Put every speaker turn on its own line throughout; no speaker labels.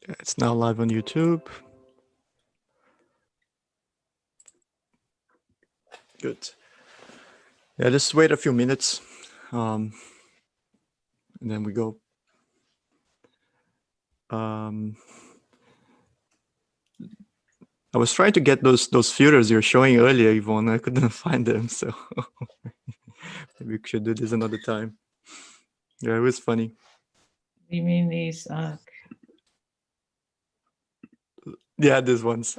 It's now live on YouTube. Good. Yeah, just wait a few minutes, and then we go. I was trying to get those filters you're showing earlier, Yvonne. I couldn't find them, so maybe we should do this another time. Yeah, it was funny.
You mean these?
Yeah, these ones.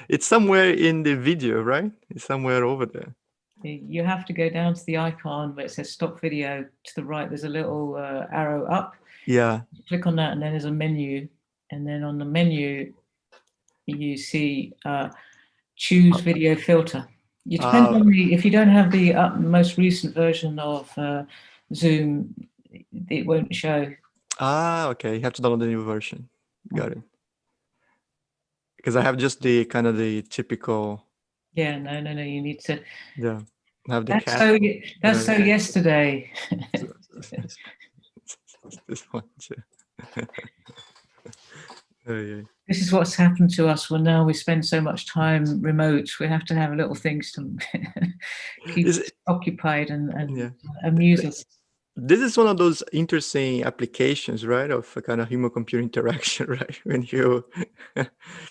It's somewhere in the video, right? It's somewhere over there.
You have to go down to the icon where it says stop video. To the right, there's a little arrow up.
Yeah.
Click on that, and then there's a menu. And then on the menu, you see choose video filter. It depends on if you don't have the most recent version of Zoom, it won't show.
Okay. You have to download the new version. Got it. Because I have just the kind of the typical.
Yeah, no. You need to.
Yeah, have the
That's
cat.
That's so yesterday.
This one.
This is what's happened to us when now we spend so much time remote. We have to have little things to keep us occupied and amuse us.
This is one of those interesting applications, right, of a kind of human-computer interaction, right? When you're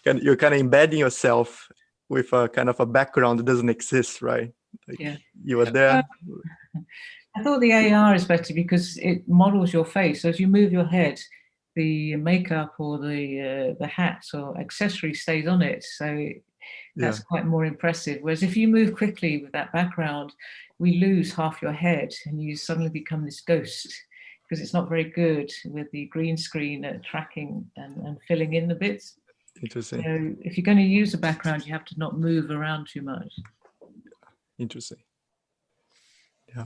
kind of embedding yourself with a kind of a background that doesn't exist, right? Like you are there.
I thought the AR is better because it models your face. So as you move your head, the makeup or the hat or accessory stays on it. So that's quite more impressive. Whereas if you move quickly with that background, we lose half your head and you suddenly become this ghost because it's not very good with the green screen tracking and filling in the bits.
Interesting.
So if you're going to use a background, you have to not move around too much.
Interesting. Yeah.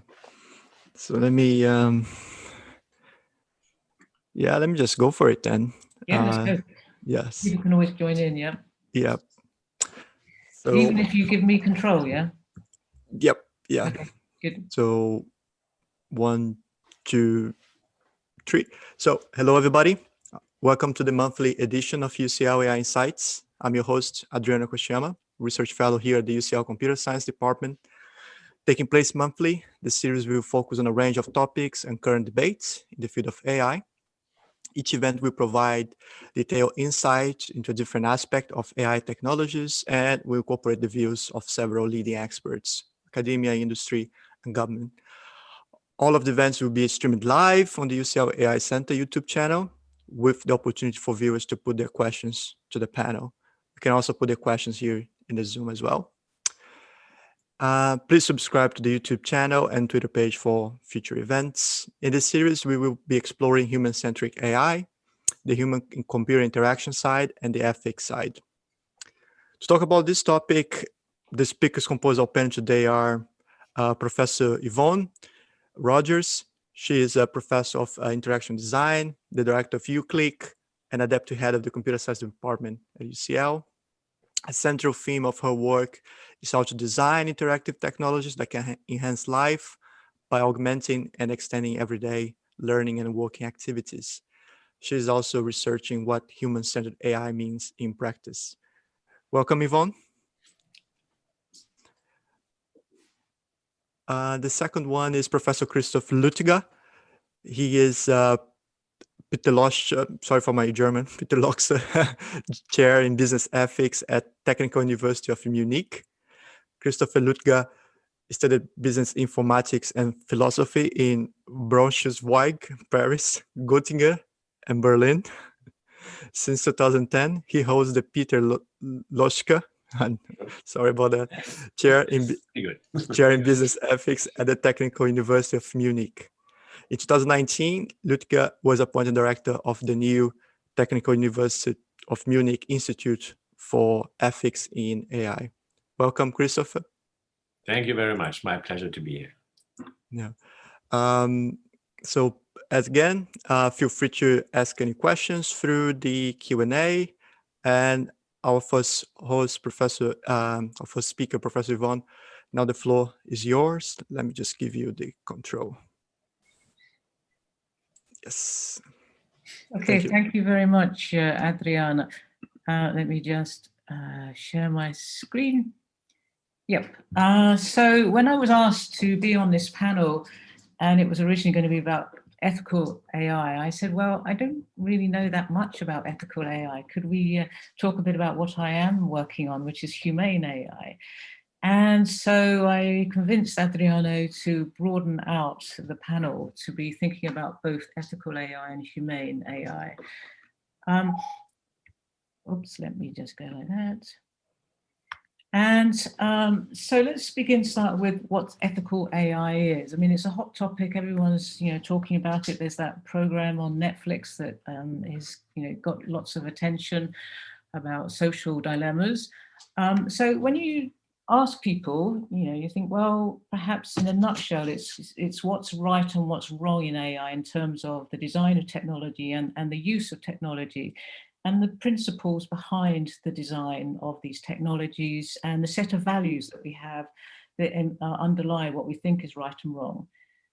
So let me let me just go for it then.
Yeah, let's go.
Yes.
You can always join in, yeah?
Yep. So
even if you give me control, yeah?
Yep. Yeah.
Okay, good.
So 1, 2, 3. So hello, everybody. Welcome to the monthly edition of UCL AI Insights. I'm your host, Adriano Koshiyama, research fellow here at the UCL Computer Science Department. Taking place monthly, the series will focus on a range of topics and current debates in the field of AI. Each event will provide detailed insight into a different aspect of AI technologies and will incorporate the views of several leading experts, academia, industry, and government. All of the events will be streamed live on the UCL AI Center YouTube channel with the opportunity for viewers to put their questions to the panel. You can also put their questions here in the Zoom as well. Please subscribe to the YouTube channel and Twitter page for future events. In this series, we will be exploring human-centric AI, the human-computer interaction side, and the ethics side. To talk about this topic, the speakers composed our panel today are Professor Yvonne Rogers. She is a professor of interaction design, the director of UClick, and a deputy head of the computer science department at UCL. A central theme of her work is how to design interactive technologies that can enhance life by augmenting and extending everyday learning and working activities. She is also researching what human-centered AI means in practice. Welcome, Yvonne. The second one is Professor Christoph Lüttiger. He is Peter Losch, sorry for my German, Peter Loch's chair in business ethics at Technical University of Munich. Christopher Lüttiger studied business informatics and philosophy in Braunschweig, Paris, Göttingen, and Berlin. Since 2010, he holds the Peter Loschke, sorry about that, chair in business ethics at the Technical University of Munich. In 2019, Lüttiger was appointed director of the new Technical University of Munich Institute for Ethics in AI. Welcome, Christopher.
Thank you very much. My pleasure to be here.
Yeah. So as again, feel free to ask any questions through the Q&A. And our first host, our first speaker, Professor Yvonne, now the floor is yours. Let me just give you the control. Yes.
Okay, thank you very much, Adriana. Let me just share my screen. Yep. So when I was asked to be on this panel, and it was originally going to be about ethical AI, I said, well, I don't really know that much about ethical AI. Could we talk a bit about what I am working on, which is humane AI? And so I convinced Adriano to broaden out the panel to be thinking about both ethical AI and humane AI. Oops, let me just go like that. And so let's start with what ethical AI is. I mean, it's a hot topic. Everyone's, talking about it. There's that program on Netflix that is, got lots of attention about social dilemmas. So when you ask people, you think, well, perhaps in a nutshell, it's what's right and what's wrong in AI in terms of the design of technology and the use of technology, and the principles behind the design of these technologies and the set of values that we have that underlie what we think is right and wrong.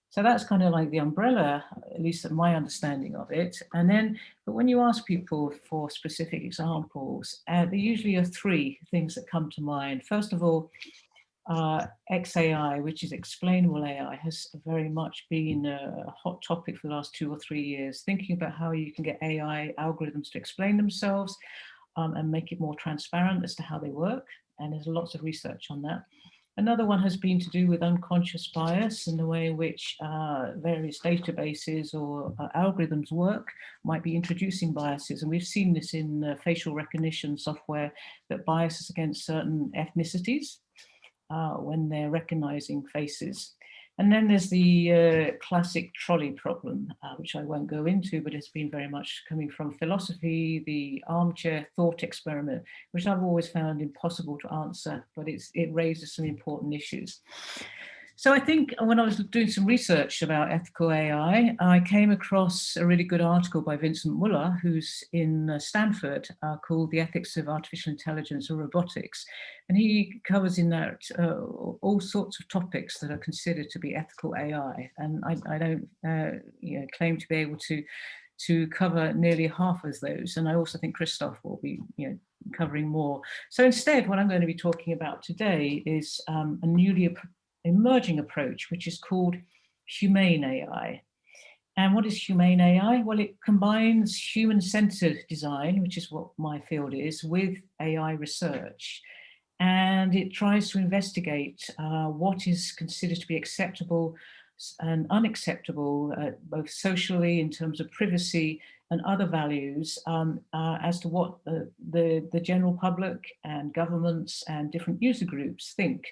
So that's kind of like the umbrella, at least my understanding of it. And then, but when you ask people for specific examples, there usually are three things that come to mind. First of all, XAI, which is explainable AI, has very much been a hot topic for the last 2 or 3 years, thinking about how you can get AI algorithms to explain themselves and make it more transparent as to how they work. And there's lots of research on that. Another one has been to do with unconscious bias and the way in which various databases or algorithms work might be introducing biases. And we've seen this in facial recognition software that biases against certain ethnicities when they're recognizing faces. And then there's the classic trolley problem, which I won't go into, but it's been very much coming from philosophy, the armchair thought experiment, which I've always found impossible to answer, but it raises some important issues. So I think when I was doing some research about ethical AI, I came across a really good article by Vincent Muller, who's in Stanford, called The Ethics of Artificial Intelligence and Robotics. And he covers in that all sorts of topics that are considered to be ethical AI. And I don't claim to be able to cover nearly half of those. And I also think Christoph will be covering more. So instead, what I'm going to be talking about today is a newly emerging approach, which is called humane AI. And what is humane AI? Well, it combines human-centered design, which is what my field is, with AI research. And it tries to investigate what is considered to be acceptable and unacceptable, both socially in terms of privacy and other values, as to what the general public and governments and different user groups think.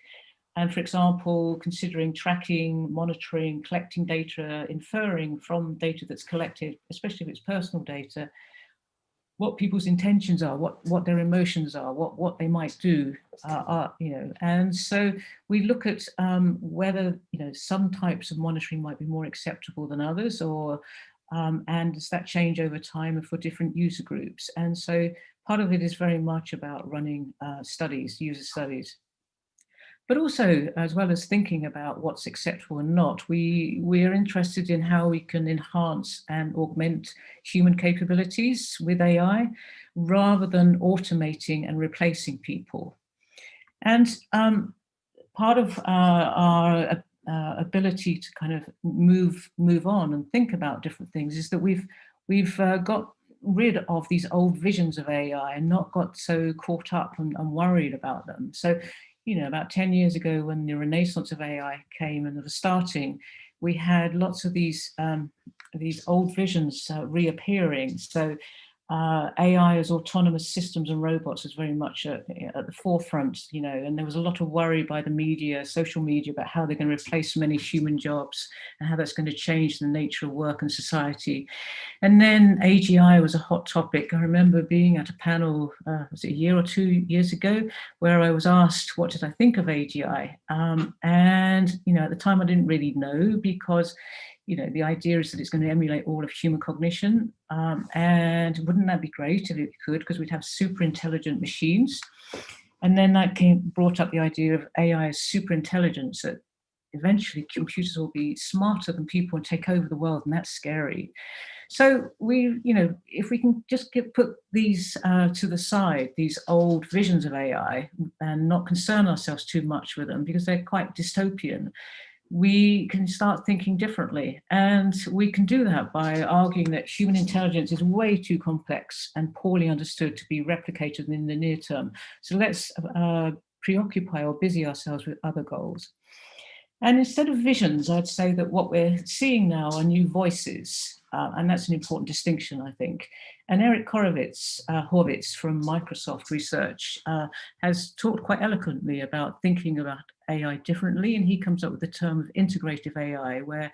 And for example, considering tracking, monitoring, collecting data, inferring from data that's collected, especially if it's personal data, what people's intentions are, what their emotions are, what they might do, and so we look at whether some types of monitoring might be more acceptable than others, or and does that change over time for different user groups? And so part of it is very much about running studies, user studies. But also, as well as thinking about what's acceptable and not, we are interested in how we can enhance and augment human capabilities with AI rather than automating and replacing people. And part of our ability to kind of move on and think about different things is that we've got rid of these old visions of AI and not got so caught up and worried about them. So about 10 years ago, when the renaissance of AI came and was starting, we had lots of these old visions reappearing. So AI as autonomous systems and robots was very much at the forefront, and there was a lot of worry by the media, social media, about how they're going to replace many human jobs and how that's going to change the nature of work and society. And then AGI was a hot topic. I remember being at a panel, was it a year or 2 years ago, where I was asked, what did I think of AGI? And, at the time I didn't really know, because the idea is that it's going to emulate all of human cognition. And wouldn't that be great if it could, because we'd have super intelligent machines. And then that brought up the idea of AI as super intelligence, that eventually computers will be smarter than people and take over the world, and that's scary. So if we can just put these to the side, these old visions of AI, and not concern ourselves too much with them because they're quite dystopian, we can start thinking differently. And we can do that by arguing that human intelligence is way too complex and poorly understood to be replicated in the near term. So let's preoccupy or busy ourselves with other goals. And instead of visions, I'd say that what we're seeing now are new voices. And that's an important distinction, I think. And Eric Horowitz from Microsoft Research has talked quite eloquently about thinking about AI differently. And he comes up with the term of integrative AI, where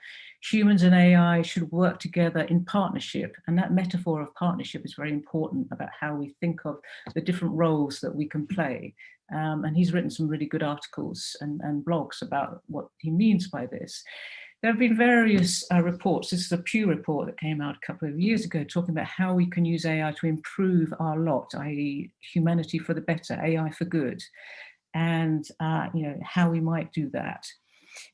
humans and AI should work together in partnership. And that metaphor of partnership is very important about how we think of the different roles that we can play. And he's written some really good articles and blogs about what he means by this. There have been various reports. This is a Pew report that came out a couple of years ago talking about how we can use AI to improve our lot, i.e. humanity for the better, AI for good, and how we might do that.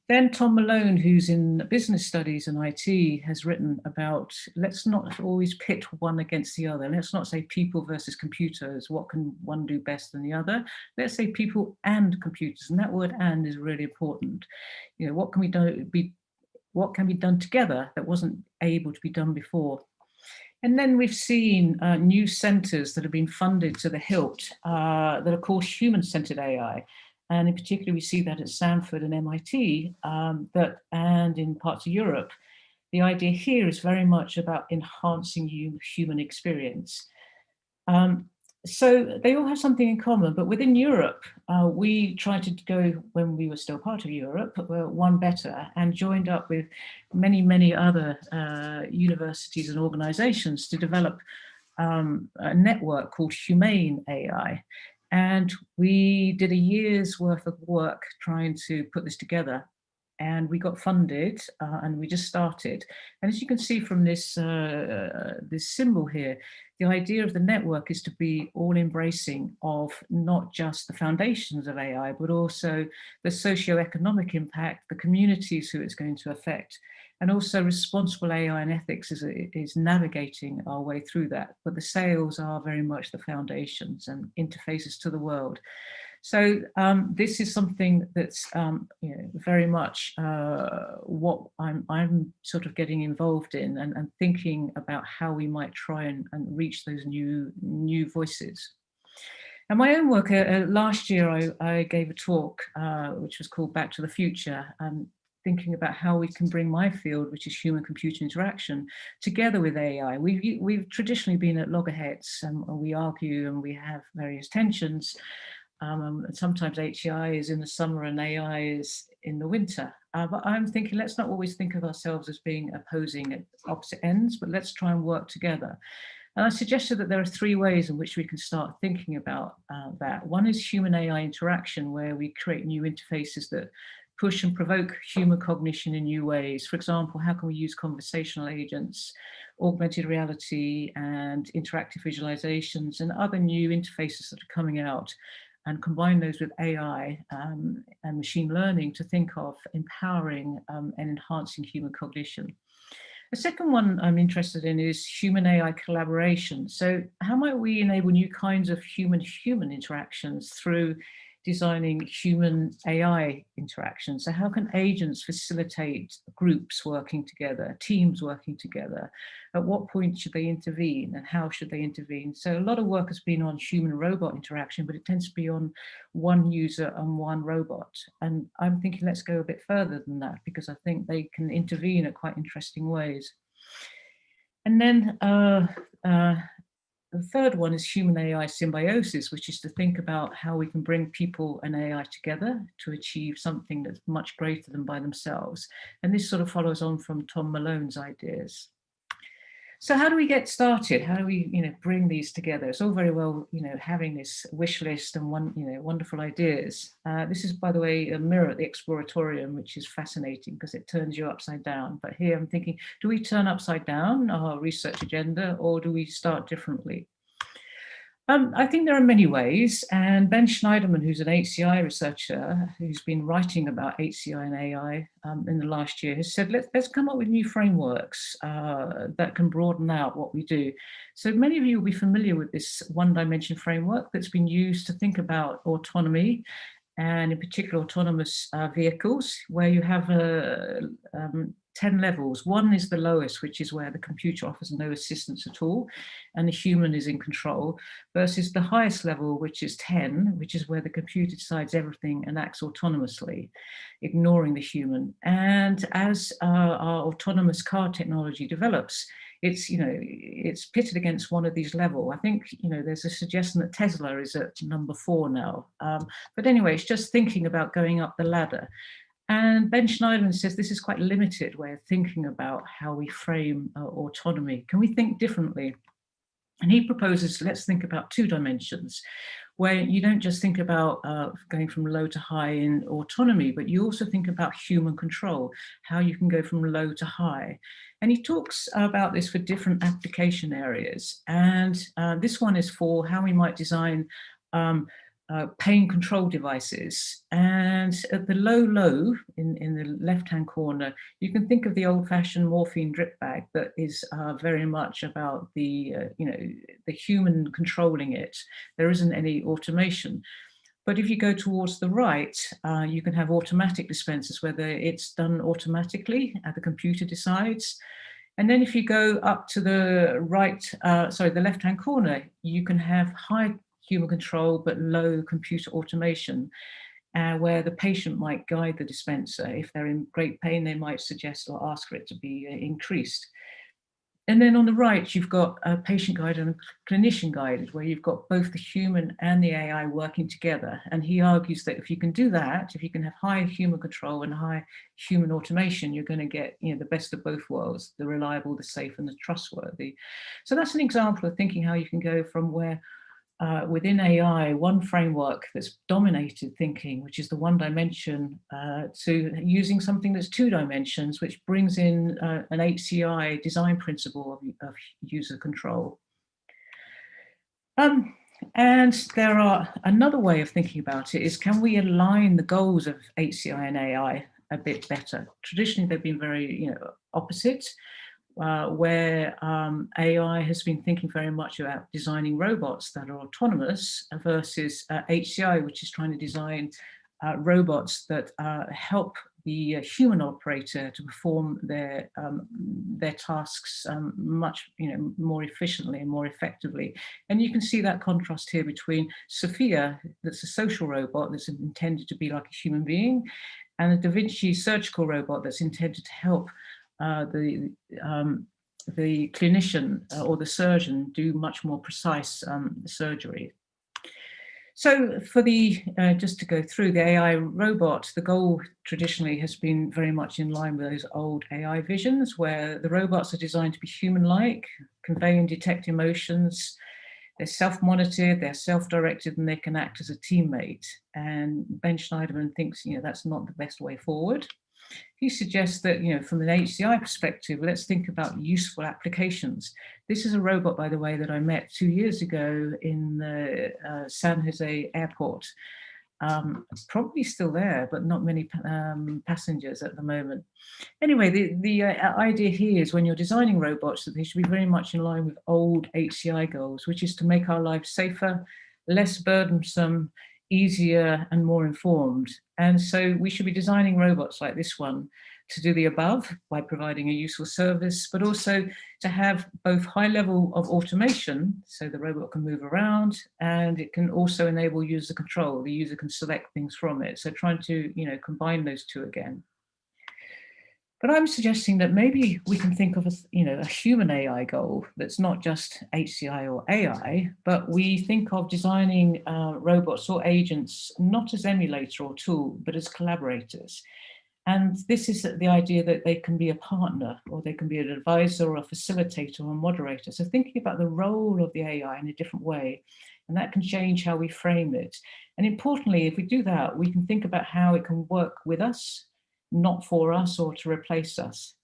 Then Tom Malone, who's in business studies and IT, has written about, let's not always pit one against the other. Let's not say people versus computers. What can one do best than the other? Let's say people and computers. And that word "and" is really important. What can be done together that wasn't able to be done before? And then we've seen new centers that have been funded to the hilt that are called human-centered AI. And in particular, we see that at Stanford and MIT, and in parts of Europe. The idea here is very much about enhancing human experience. So they all have something in common, but within Europe, we tried to go, when we were still part of Europe, one better, and joined up with many, many other universities and organizations to develop a network called Humane AI. And we did a year's worth of work trying to put this together. And we got funded, and we just started. And as you can see from this symbol here, the idea of the network is to be all-embracing of not just the foundations of AI, but also the socio-economic impact, the communities who it's going to affect, and also responsible AI and ethics is navigating our way through that. But the sails are very much the foundations and interfaces to the world. So this is something that's very much what I'm sort of getting involved in and thinking about how we might try and reach those new voices. And my own work, last year I gave a talk which was called Back to the Future, thinking about how we can bring my field, which is human-computer interaction, together with AI. We've traditionally been at loggerheads, and we argue and we have various tensions. And sometimes HCI is in the summer and AI is in the winter. But I'm thinking, let's not always think of ourselves as being opposing at opposite ends, but let's try and work together. And I suggested that there are three ways in which we can start thinking about that. One is human-AI interaction, where we create new interfaces that push and provoke human cognition in new ways. For example, how can we use conversational agents, augmented reality, and interactive visualizations, and other new interfaces that are coming out, and combine those with AI and machine learning to think of empowering and enhancing human cognition. The second one I'm interested in is human-AI collaboration. So how might we enable new kinds of human-human interactions through designing human-AI interactions? So how can agents facilitate groups working together, teams working together? At what point should they intervene and how should they intervene? So a lot of work has been on human-robot interaction, but it tends to be on one user and one robot. And I'm thinking, let's go a bit further than that, because I think they can intervene in quite interesting ways. And then the third one is human-AI symbiosis, which is to think about how we can bring people and AI together to achieve something that's much greater than by themselves. And this sort of follows on from Tom Malone's ideas. So how do we get started? How do we, bring these together? It's all very well, having this wish list and wonderful ideas. This is, by the way, a mirror at the Exploratorium, which is fascinating because it turns you upside down. But here I'm thinking, do we turn upside down our research agenda, or do we start differently? I think there are many ways, and Ben Schneiderman, who's an HCI researcher who's been writing about HCI and AI in the last year, has said, let's come up with new frameworks that can broaden out what we do. So many of you will be familiar with this one-dimension framework that's been used to think about autonomy, and in particular autonomous vehicles, where you have 10 levels. One is the lowest, which is where the computer offers no assistance at all, and the human is in control, versus the highest level, which is 10, which is where the computer decides everything and acts autonomously, ignoring the human. And as our autonomous car technology develops, it's pitted against one of these levels. I think, there's a suggestion that Tesla is at number 4 now. But anyway, it's just thinking about going up the ladder. And Ben Schneiderman says this is quite a limited way of thinking about how we frame autonomy. Can we think differently? And he proposes, let's think about 2 dimensions, where you don't just think about going from low to high in autonomy, but you also think about human control, how you can go from low to high. And he talks about this for different application areas. And this one is for how we might design pain control devices. And at the low in the left-hand corner, you can think of the old-fashioned morphine drip bag that is very much about the human controlling it. There isn't any automation. But if you go towards the right, you can have automatic dispensers, whether it's done automatically, the computer decides. And then if you go up to the right, the left-hand corner, you can have high human control, but low computer automation, where the patient might guide the dispenser. If they're in great pain, they might suggest or ask for it to be increased. And then on the right, you've got a patient guided and clinician guided, where you've got both the human and the AI working together. And he argues that if you can do that, if you can have high human control and high human automation, you're going to get the best of both worlds, the reliable, the safe, and the trustworthy. So that's an example of thinking how you can go from where within AI, one framework that's dominated thinking, which is the one dimension, to using something that's 2 dimensions, which brings in an HCI design principle of user control. And there are another way of thinking about it is, can we align the goals of HCI and AI a bit better? Traditionally, they've been very opposite. Where AI has been thinking very much about designing robots that are autonomous versus HCI, which is trying to design robots that help the human operator to perform their tasks much more efficiently and more effectively. And you can see that contrast here between Sophia, that's a social robot that's intended to be like a human being, and a Da Vinci surgical robot that's intended to help the clinician or the surgeon do much more precise surgery. So for just to go through the AI robot, the goal traditionally has been very much in line with those old AI visions, where the robots are designed to be human-like, convey and detect emotions. They're self-monitored, they're self-directed, and they can act as a teammate. And Ben Schneiderman thinks that's not the best way forward. He suggests that, from an HCI perspective, let's think about useful applications. This is a robot, by the way, that I met 2 years ago in the San Jose airport. Probably still there, but not many passengers at the moment. Anyway, the idea here is when you're designing robots, that they should be very much in line with old HCI goals, which is to make our lives safer, less burdensome, easier, and more informed. And so we should be designing robots like this one to do the above by providing a useful service, but also to have both high level of automation, so the robot can move around, and it can also enable user control. The user can select things from it. So trying to combine those 2 again. But I'm suggesting that maybe we can think of a human AI goal that's not just HCI or AI, but we think of designing robots or agents not as emulator or tool, but as collaborators. And this is the idea that they can be a partner, or they can be an advisor or a facilitator or a moderator. So thinking about the role of the AI in a different way, and that can change how we frame it. And importantly, if we do that, we can think about how it can work with us, not for us or to replace us.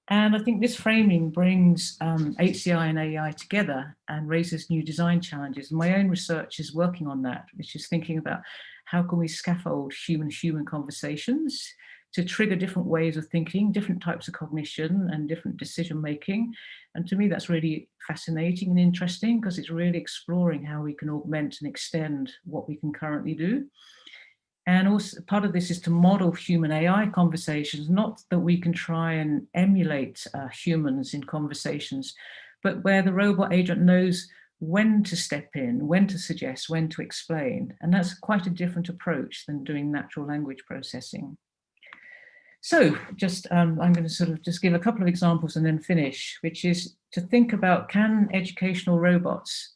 And I think this framing brings HCI and AI together and raises new design challenges. My own research is working on that, which is thinking about how can we scaffold human-human conversations to trigger different ways of thinking, different types of cognition and different decision-making. And to me, that's really fascinating and interesting because it's really exploring how we can augment and extend what we can currently do. And also part of this is to model human AI conversations, not that we can try and emulate humans in conversations, but where the robot agent knows when to step in, when to suggest, when to explain. And that's quite a different approach than doing natural language processing. So just, I'm going to sort of just give a couple of examples and then finish, which is to think about, can educational robots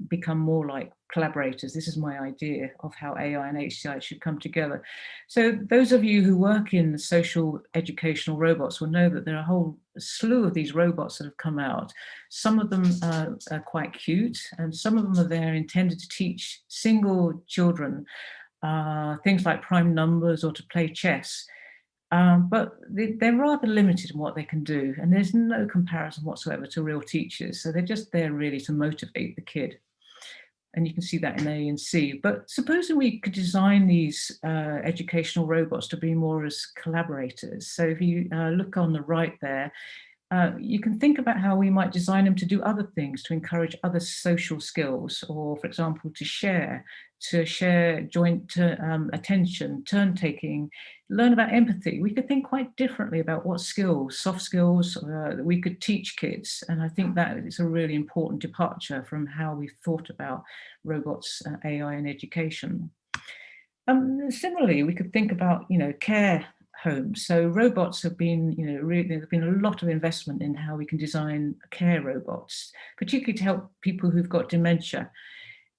become more like collaborators? This is my idea of how AI and HCI should come together. So those of you who work in social educational robots will know that there are a whole slew of these robots that have come out. Some of them are quite cute, and some of them are there intended to teach single children things like prime numbers or to play chess. But they're rather limited in what they can do, and there's no comparison whatsoever to real teachers. So they're just there really to motivate the kid. And you can see that in A and C. But supposing we could design these educational robots to be more as collaborators. So if you look on the right there, you can think about how we might design them to do other things, to encourage other social skills, or for example, to share joint attention, turn taking, learn about empathy. We could think quite differently about what skills, soft skills, that we could teach kids. And I think that is a really important departure from how we've thought about robots, AI and education. Similarly, we could think about, care homes. So robots have been, really, there's been a lot of investment in how we can design care robots, particularly to help people who've got dementia.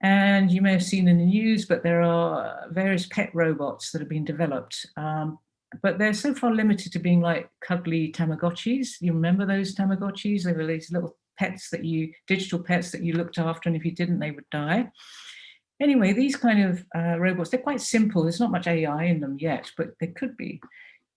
And you may have seen in the news, but there are various pet robots that have been developed. But they're so far limited to being like cuddly Tamagotchis. You remember those Tamagotchis? They were these little pets digital pets that you looked after, and if you didn't, they would die. Anyway, these kind of robots, they're quite simple. There's not much AI in them yet, but they could be.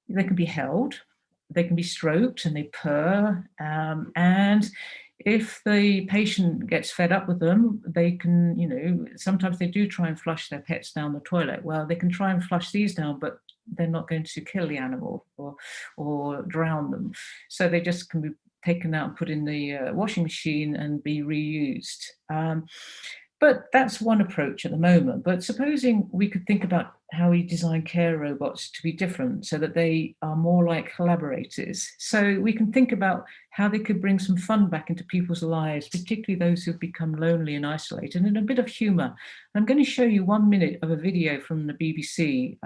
They can be held, they can be stroked, and they purr. And if the patient gets fed up with them, they can, sometimes they do try and flush their pets down the toilet. Well, they can try and flush these down, but they're not going to kill the animal or drown them. So they just can be taken out and put in the washing machine and be reused. But that's one approach at the moment. But supposing we could think about how we design care robots to be different so that they are more like collaborators. So we can think about how they could bring some fun back into people's lives, particularly those who've become lonely and isolated, and a bit of humor. I'm going to show you 1 minute of a video from the BBC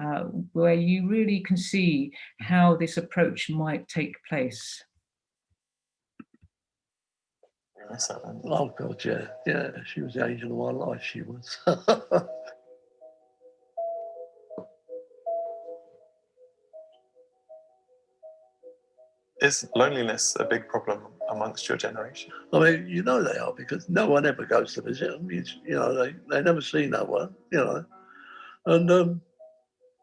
where you really can see how this approach might take place.
Oh God, yeah, she was the angel of my life, she was.
Is loneliness a big problem amongst your generation?
I mean, they are, because no one ever goes to visit them. They never see no one, and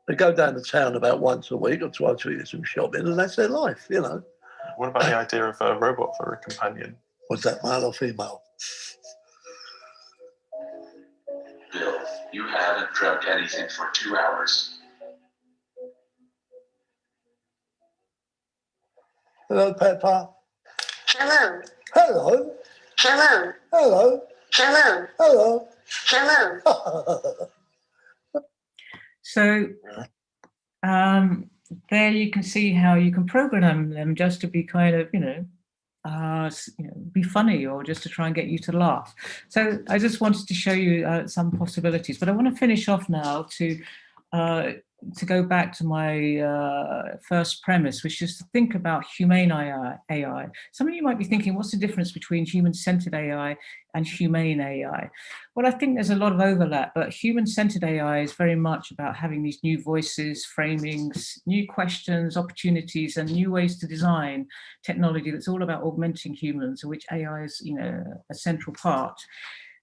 they go down to town about once a week or twice a week to do some shopping, and that's their life,
What about the idea of a robot for a companion?
Was that male or female?
Bill, you haven't dreamt anything for 2 hours.
Hello, Peppa.
Hello.
Hello.
Hello.
Hello.
Hello.
Hello.
Hello.
So there you can see how you can program them just to be kind of, be funny, or just to try and get you to laugh. So I just wanted to show you some possibilities, but I want to finish off now to go back to my first premise, which is to think about humane AI. Some of you might be thinking, what's the difference between human-centered AI and humane AI? Well, I think there's a lot of overlap, but human-centered AI is very much about having these new voices, framings, new questions, opportunities, and new ways to design technology that's all about augmenting humans, of which AI is, a central part.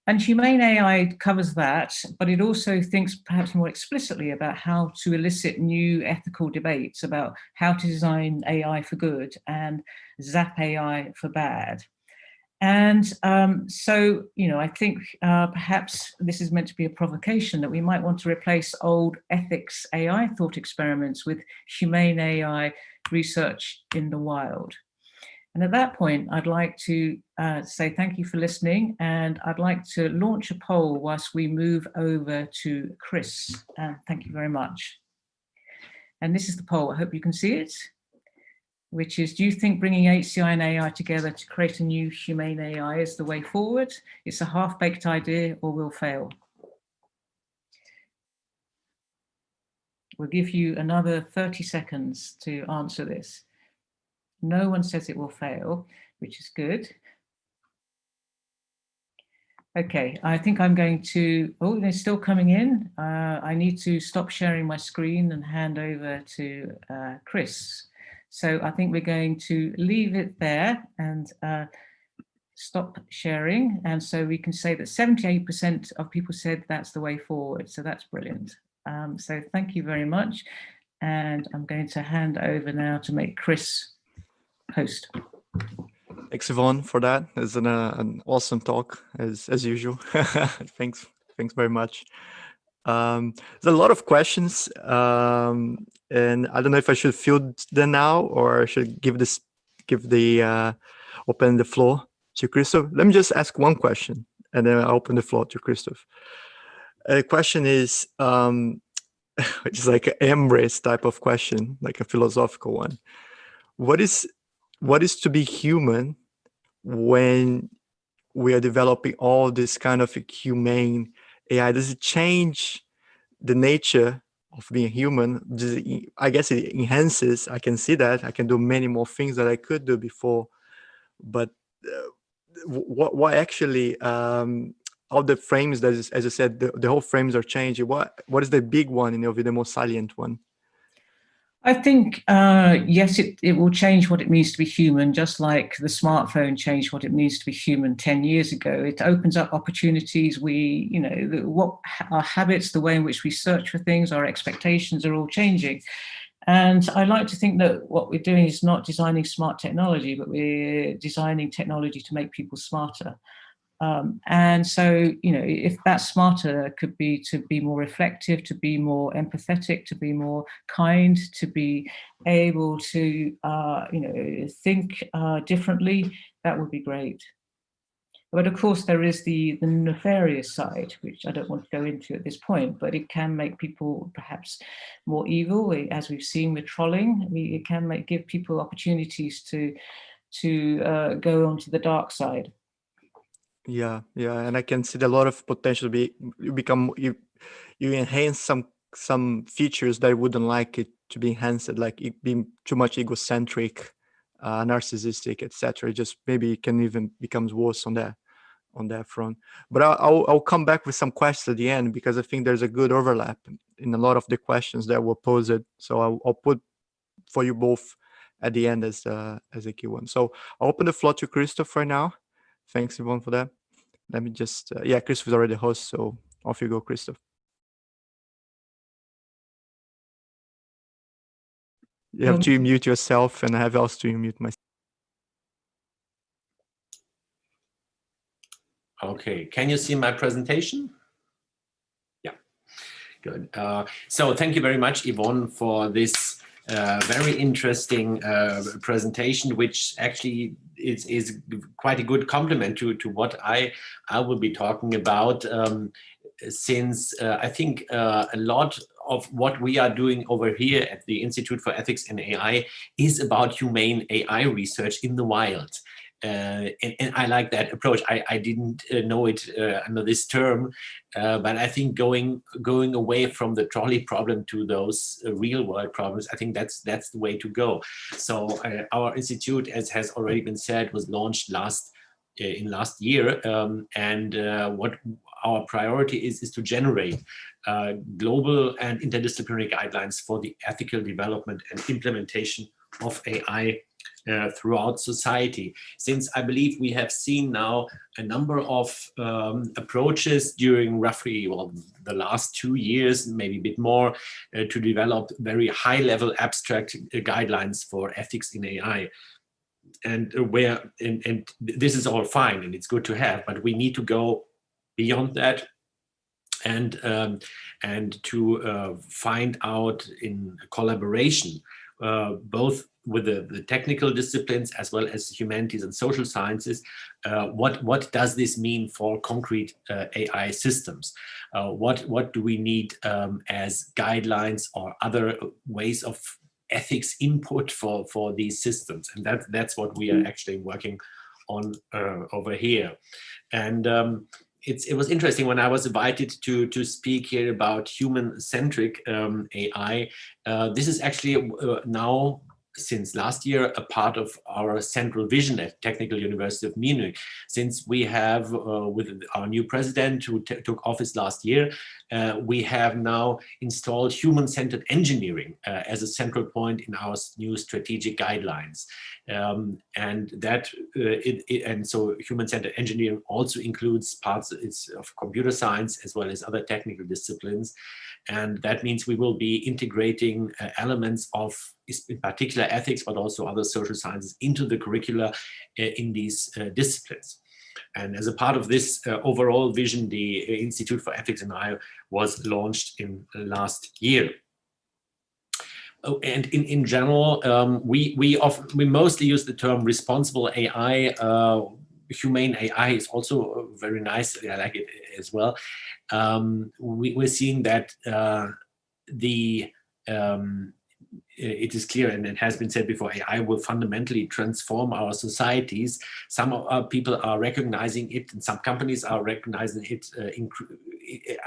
And humane AI covers that, but it also thinks perhaps more explicitly about how to elicit new ethical debates about how to design AI for good and zap AI for bad. And so, I think perhaps this is meant to be a provocation that we might want to replace old ethics AI thought experiments with humane AI research in the wild. And at that point, I'd like to say thank you for listening, and I'd like to launch a poll whilst we move over to Chris. Thank you very much. And this is the poll. I hope you can see it, which is, do you think bringing HCI and AI together to create a new humane AI is the way forward? It's a half-baked idea or will fail? We'll give you another 30 seconds to answer this. No one says it will fail, which is good. Okay, I think I'm going to, oh, they're still coming in. I need to stop sharing my screen and hand over to Chris. So I think we're going to leave it there and stop sharing. And so we can say that 78% of people said that's the way forward. So that's brilliant. So thank you very much. And I'm going to hand over now to make Chris host.
Thanks, Yvonne, for that. It's an awesome talk, as usual. Thanks very much. There's a lot of questions, and I don't know if I should field them now or I should open the floor to Christoph. Let me just ask one question, and then I'll open the floor to Christoph. The question is, which is like an M-race type of question, like a philosophical one. What is to be human when we are developing all this kind of humane AI? Does it change the nature of being human? I guess it enhances. I can see that. I can do many more things that I could do before. But what actually, all the frames, that is, as I said, the whole frames are changing. What is the big one, the most salient one?
I think, yes, it will change what it means to be human, just like the smartphone changed what it means to be human 10 years ago. It opens up opportunities. What our habits, the way in which we search for things, our expectations are all changing. And I like to think that what we're doing is not designing smart technology, but we're designing technology to make people smarter. And so, if that's smarter, could be to be more reflective, to be more empathetic, to be more kind, to be able to, think differently, that would be great. But of course, there is the nefarious side, which I don't want to go into at this point, but it can make people perhaps more evil, as we've seen with trolling. It can give people opportunities to go onto the dark side.
Yeah, and I can see a lot of potential. You enhance some features that I wouldn't like it to be enhanced, like it being too much egocentric, narcissistic, etc. Just maybe it can even becomes worse on that front. But I'll come back with some questions at the end, because I think there's a good overlap in a lot of the questions that were posed. So I'll put for you both at the end as a key one. So I'll open the floor to Christoph right now. Thanks, Yvonne, for that. Let me just, Christoph is already the host, so off you go, Christoph. You have to mute yourself, and I have also to mute myself.
Okay, can you see my presentation? Yeah, good. So thank you very much, Yvonne, for this very interesting presentation, which actually is quite a good complement to what I will be talking about, since I think a lot of what we are doing over here at the Institute for Ethics in AI is about humane AI research in the wild. And I like that approach. I didn't know it under this term, but I think going away from the trolley problem to those real world problems, I think that's the way to go. So our institute, as has already been said, was launched last year, and what our priority is to generate global and interdisciplinary guidelines for the ethical development and implementation of AI throughout society. Since I believe we have seen now a number of approaches during roughly the last 2 years, maybe a bit more, to develop very high-level abstract guidelines for ethics in AI. And this is all fine and it's good to have, but we need to go beyond that and to find out in collaboration, both with the technical disciplines as well as humanities and social sciences, what does this mean for concrete AI systems? What do we need as guidelines or other ways of ethics input for these systems? And that's what we are actually working on over here. And it was interesting when I was invited to speak here about human-centric AI. This is actually now, since last year, a part of our central vision at Technical University of Munich. Since we have, with our new president who took office last year, we have now installed human-centered engineering as a central point in our new strategic guidelines. And so human-centered engineering also includes parts of computer science as well as other technical disciplines. And that means we will be integrating elements of, in particular, ethics, but also other social sciences into the curricula in these disciplines. And as a part of this overall vision, the Institute for Ethics in AI was launched in last year. Oh, and in general, we mostly use the term responsible AI. Humane AI is also very nice. I like it as well. We're seeing that it is clear, and it has been said before, AI will fundamentally transform our societies. Some people are recognizing it, and some companies are recognizing it.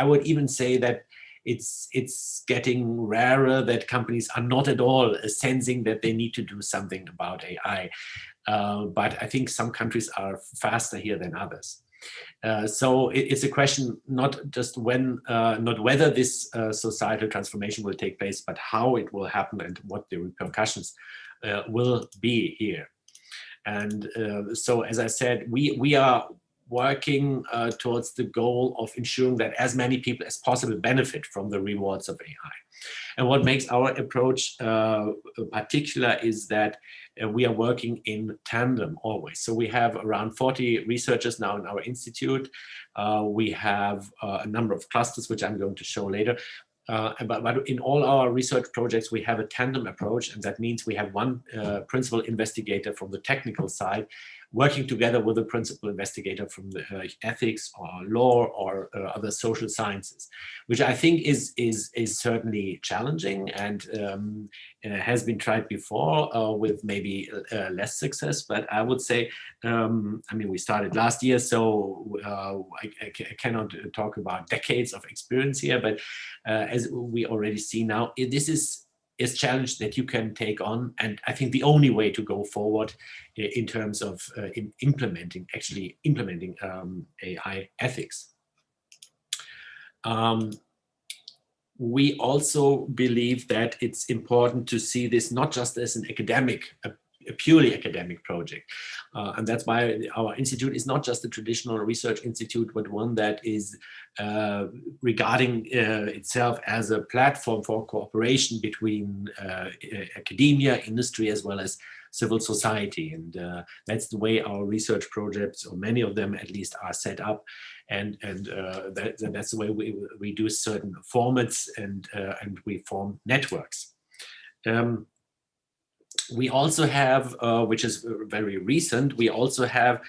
I would even say that it's getting rarer that companies are not at all sensing that they need to do something about AI. But I think some countries are faster here than others. So it's a question not just not whether this societal transformation will take place, but how it will happen and what the repercussions will be here. And so, as I said, we are working towards the goal of ensuring that as many people as possible benefit from the rewards of AI. And what makes our approach particular is that we are working in tandem always. So we have around 40 researchers now in our institute. We have a number of clusters, which I'm going to show later. But in all our research projects, we have a tandem approach, and that means we have one principal investigator from the technical side working together with a principal investigator from the ethics or law or other social sciences, which I think is certainly challenging and has been tried before with maybe less success. But I would say, I mean, we started last year, so I cannot talk about decades of experience here, but as we already see now, this is a challenge that you can take on, and I think the only way to go forward in terms of implementing AI ethics. We also believe that it's important to see this not just as an academic, a purely academic project. And that's why our institute is not just a traditional research institute, but one that is regarding itself as a platform for cooperation between academia, industry, as well as civil society. And that's the way our research projects, or many of them at least, are set up. And that's the way we do certain formats and we form networks. We also have, which is very recent, we also have,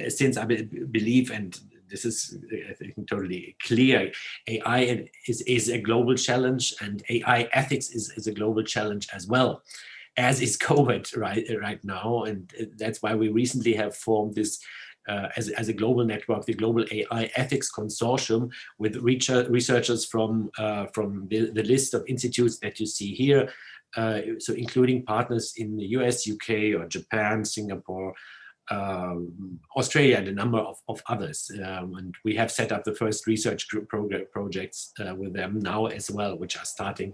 since I believe, and this is, I think, totally clear, AI is a global challenge, and AI ethics is a global challenge as well, as is COVID right now. And that's why we recently have formed this as a global network, the Global AI Ethics Consortium, with researchers from the list of institutes that you see here. So including partners in the US, UK, or Japan, Singapore, Australia and a number of others. And we have set up the first research group projects with them now as well, which are starting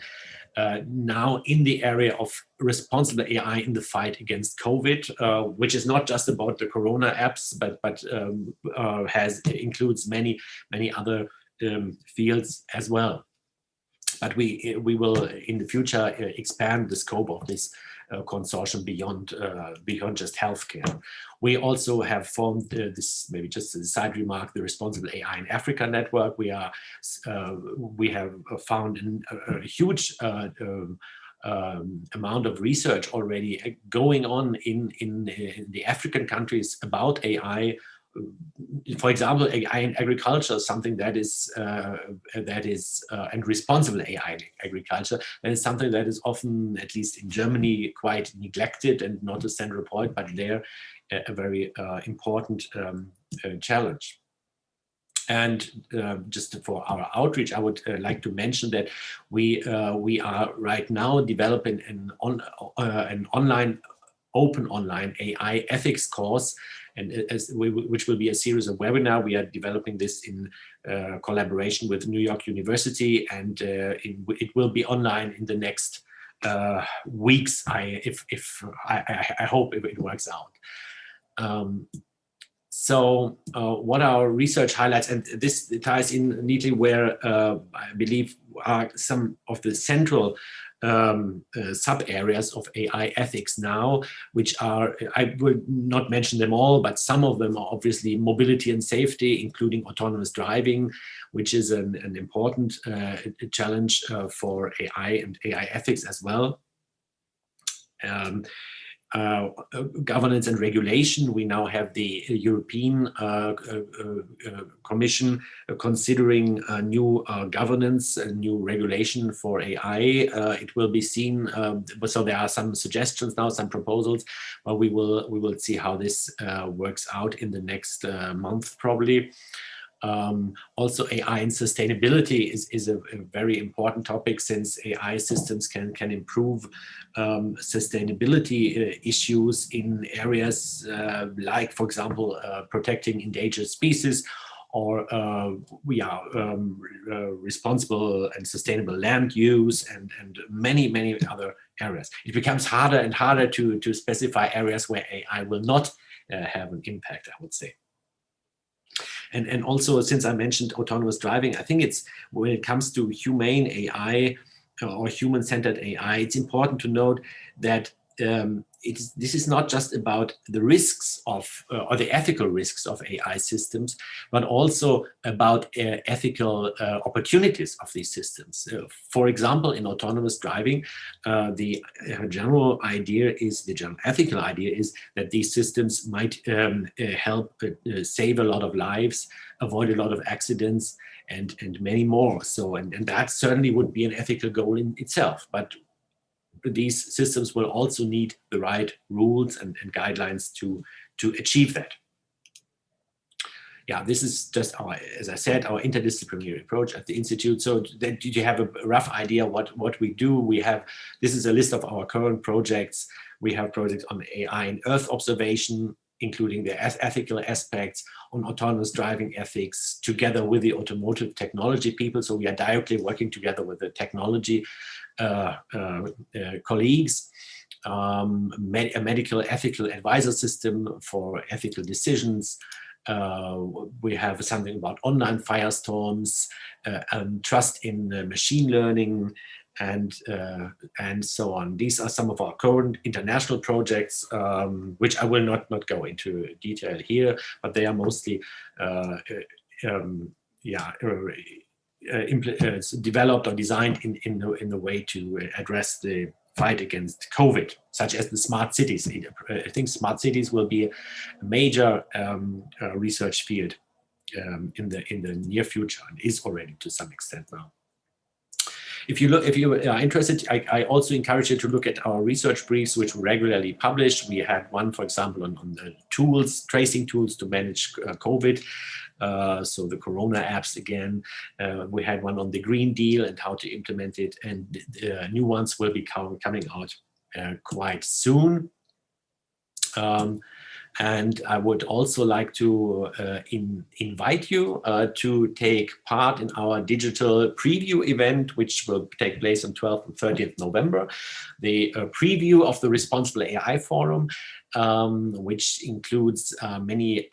now in the area of responsible AI in the fight against COVID, which is not just about the Corona apps, but includes many other fields as well. But we will in the future expand the scope of this consortium beyond just healthcare. We also have formed this, maybe just a side remark, the Responsible AI in Africa network. We have found a huge amount of research already going on in the African countries about AI. For example, AI in agriculture, something that is and responsible AI in agriculture, that is something that is often, at least in Germany, quite neglected and not a central point, but there a very important challenge. And just for our outreach, I would like to mention that we are right now developing an open online AI ethics course, and which will be a series of webinars. We are developing this in collaboration with New York University, and it will be online in the next weeks. I hope if it works out. So what our research highlights, and this ties in neatly where I believe are some of the central sub areas of AI ethics now, which are, I will not mention them all, but some of them are obviously mobility and safety, including autonomous driving, which is an important challenge for AI and AI ethics as well. Governance and regulation. We now have the European Commission considering new governance and new regulation for AI. It will be seen. So there are some suggestions now, some proposals, but we will see how this works out in the next month probably. Also, AI and sustainability is a very important topic, since AI systems can improve sustainability issues in areas like, for example, protecting endangered species, or responsible and sustainable land use, and many other areas. It becomes harder and harder to specify areas where AI will not have an impact, I would say. And also, since I mentioned autonomous driving, I think it's, when it comes to humane AI or human-centered AI, it's important to note that this is not just about the risks of, or the ethical risks of AI systems, but also about ethical opportunities of these systems. For example, in autonomous driving, the general ethical idea is that these systems might help save a lot of lives, avoid a lot of accidents, and many more. So, and that certainly would be an ethical goal in itself. But these systems will also need the right rules and guidelines to achieve that. Yeah, this is just our, as I said, our interdisciplinary approach at the Institute. So that you have a rough idea what we do. We have, this is a list of our current projects. We have projects on AI and Earth observation, including the ethical aspects, on autonomous driving ethics, together with the automotive technology people. So we are directly working together with the technology colleagues, a medical ethical advisor system for ethical decisions. We have something about online firestorms, trust in machine learning, and so on. These are some of our current international projects, which I will not go into detail here, but they are mostly developed or designed in the way to address the fight against COVID, such as the smart cities. I think smart cities will be a major research field in the near future, and is already to some extent now. If you are interested, I also encourage you to look at our research briefs, which we regularly publish. We had one, for example, on the tools, tracing tools to manage COVID. So the Corona apps again. We had one on the Green Deal and how to implement it, and new ones will be coming out quite soon. And I would also like to invite you to take part in our digital preview event, which will take place on 12th and 30th November, the preview of the Responsible AI Forum, which includes many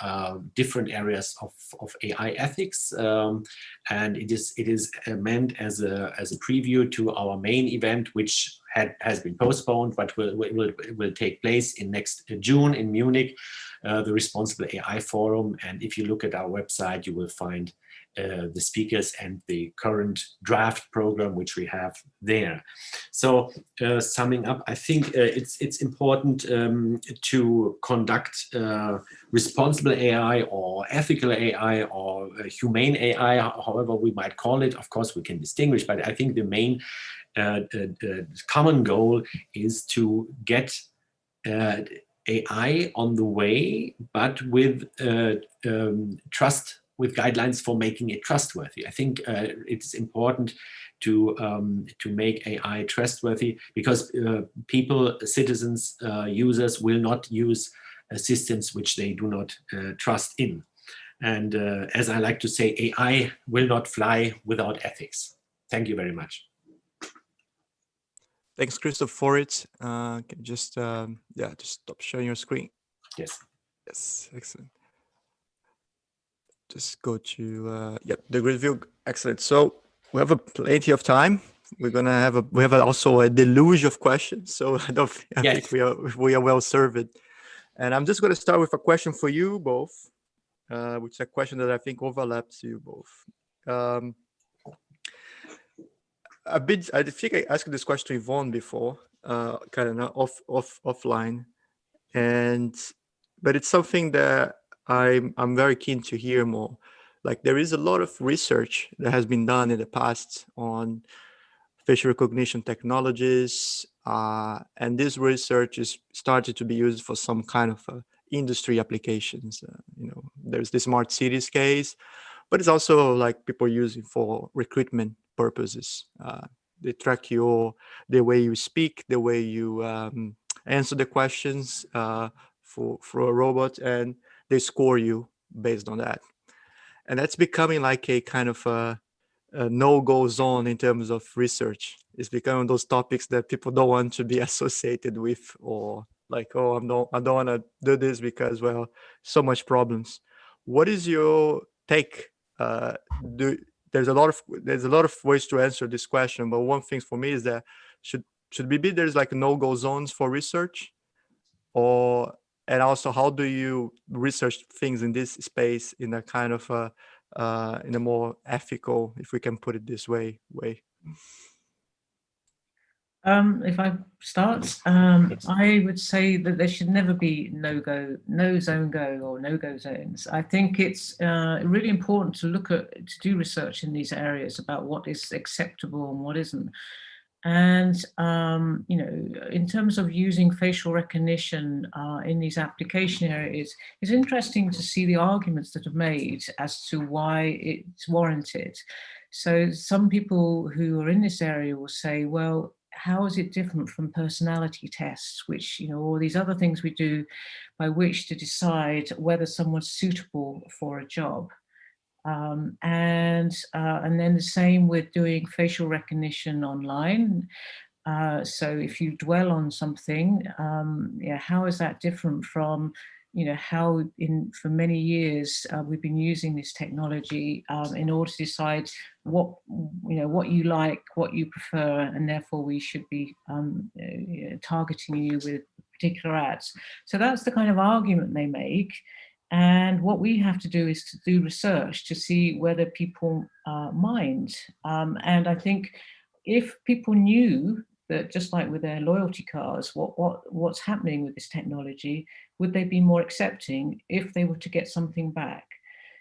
different areas of AI ethics, and it is meant as a preview to our main event, which has been postponed, but will take place in next June in Munich, the Responsible AI Forum. And if you look at our website, you will find the speakers and the current draft program which we have there. So summing up, I think it's important to conduct responsible AI or ethical AI or humane AI, however we might call it. Of course, we can distinguish, but I think the main common goal is to get AI on the way, but with trust, with guidelines for making it trustworthy. I think it's important to make AI trustworthy, because people, citizens, users will not use systems which they do not trust in. And as I like to say, AI will not fly without ethics. Thank you very much.
Thanks, Christoph, for it. Can you just just stop sharing your screen.
Yes.
Yes, excellent. Just go to the grid view. Excellent. So we have plenty of time. We're gonna have also a deluge of questions. So I think we are well served. And I'm just gonna start with a question for you both, which is a question that I think overlaps you both. I think I asked this question to Yvonne before, kind of offline, but it's something that I'm very keen to hear more. Like, there is a lot of research that has been done in the past on facial recognition technologies, and this research is started to be used for some kind of industry applications. There's the smart cities case, but it's also like people using for recruitment purposes. They track the way you speak, the way you answer the questions for a robot, and they score you based on that. And that's becoming like a kind of a no-go zone in terms of research. It's becoming those topics that people don't want to be associated with, or like, oh, I don't want to do this because, well, so much problems. What is your take? There's a lot of ways to answer this question, but one thing for me is that should there's like no-go zones for research, and also how do you research things in this space in a kind of in a more ethical, if we can put it this way?
If I start, I would say that there should never be no zone go or no-go zones. I think it's really important to do research in these areas about what is acceptable and what isn't. And, in terms of using facial recognition in these application areas, it's interesting to see the arguments that are made as to why it's warranted. So some people who are in this area will say, well, how is it different from personality tests, which, all these other things we do by which to decide whether someone's suitable for a job? And then the same with doing facial recognition online. So if you dwell on something, how is that different from, how for many years we've been using this technology in order to decide what you like, what you prefer, and therefore we should be targeting you with particular ads. So that's the kind of argument they make. And what we have to do is to do research to see whether people mind. And I think if people knew that, just like with their loyalty cards, what's happening with this technology, would they be more accepting if they were to get something back?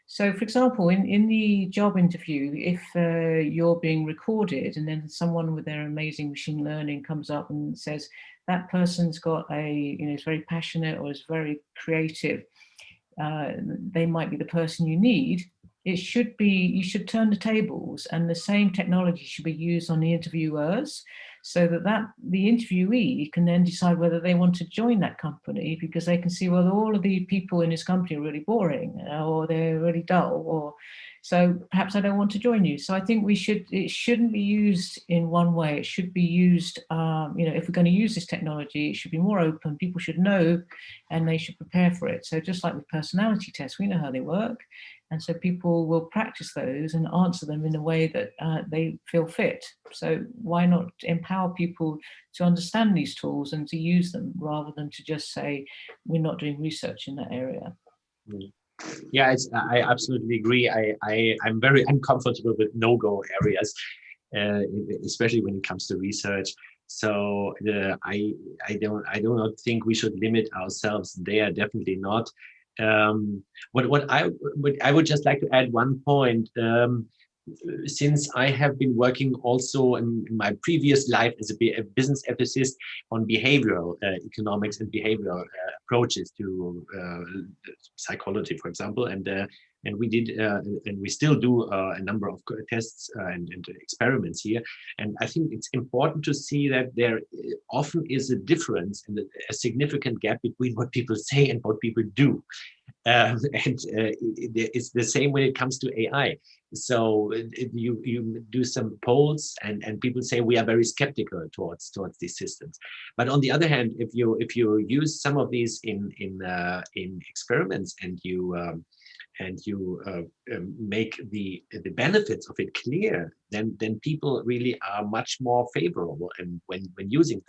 So, for example, in the job interview, if you're being recorded and then someone with their amazing machine learning comes up and says that person's got is very passionate or is very creative, they might be the person you need. You should turn the tables, and the same technology should be used on the interviewers. so that the interviewee can then decide whether they want to join that company, because they can see, well, all of the people in this company are really boring, or they're really dull, or so perhaps I don't want to join you. So I think it shouldn't be used in one way. It should be used, if we're going to use this technology, it should be more open. People should know, and they should prepare for it. So just like with personality tests, we know how they work. And so people will practice those and answer them in a way that they feel fit. So why not empower people to understand these tools and to use them, rather than to just say, we're not doing research in that area.
Yeah, I absolutely agree. I'm very uncomfortable with no-go areas, especially when it comes to research. So I do not think we should limit ourselves there. Definitely not. What I would just like to add one point. Since I have been working also in my previous life as a business ethicist on behavioral economics and behavioral approaches to psychology, for example, and we did and we still do a number of tests and experiments here. And I think it's important to see that there often is a difference and a significant gap between what people say and what people do. It's the same when it comes to AI. So you do some polls and people say we are very skeptical towards these systems. But on the other hand, if you use some of these in experiments and you make the benefits of it clear, then people really are much more favorable and when using